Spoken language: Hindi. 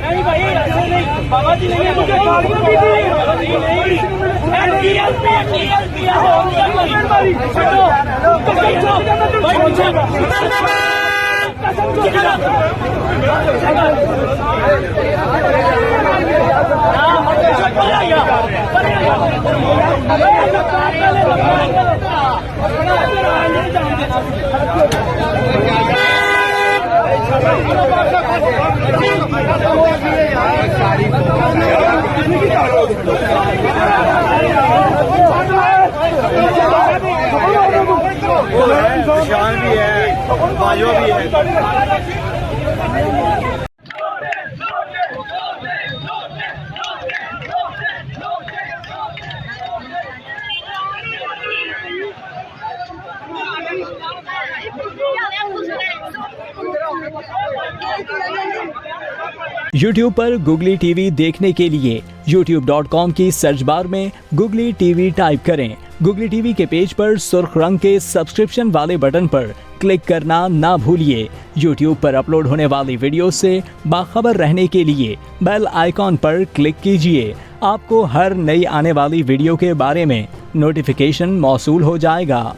नहीं भाई ऐसे नहीं बाबा जी नहीं मुझे शान भी है, बाजवा भी है। YouTube पर गुगली टीवी देखने के लिए youtube.com की सर्च बार में गुगली टीवी टाइप करें। गुगली टीवी के पेज पर सुर्ख रंग के सब्सक्रिप्शन वाले बटन पर क्लिक करना ना भूलिए। YouTube पर अपलोड होने वाली वीडियो से बाखबर रहने के लिए बेल आइकॉन पर क्लिक कीजिए। आपको हर नई आने वाली वीडियो के बारे में नोटिफिकेशन मौसूल हो जाएगा।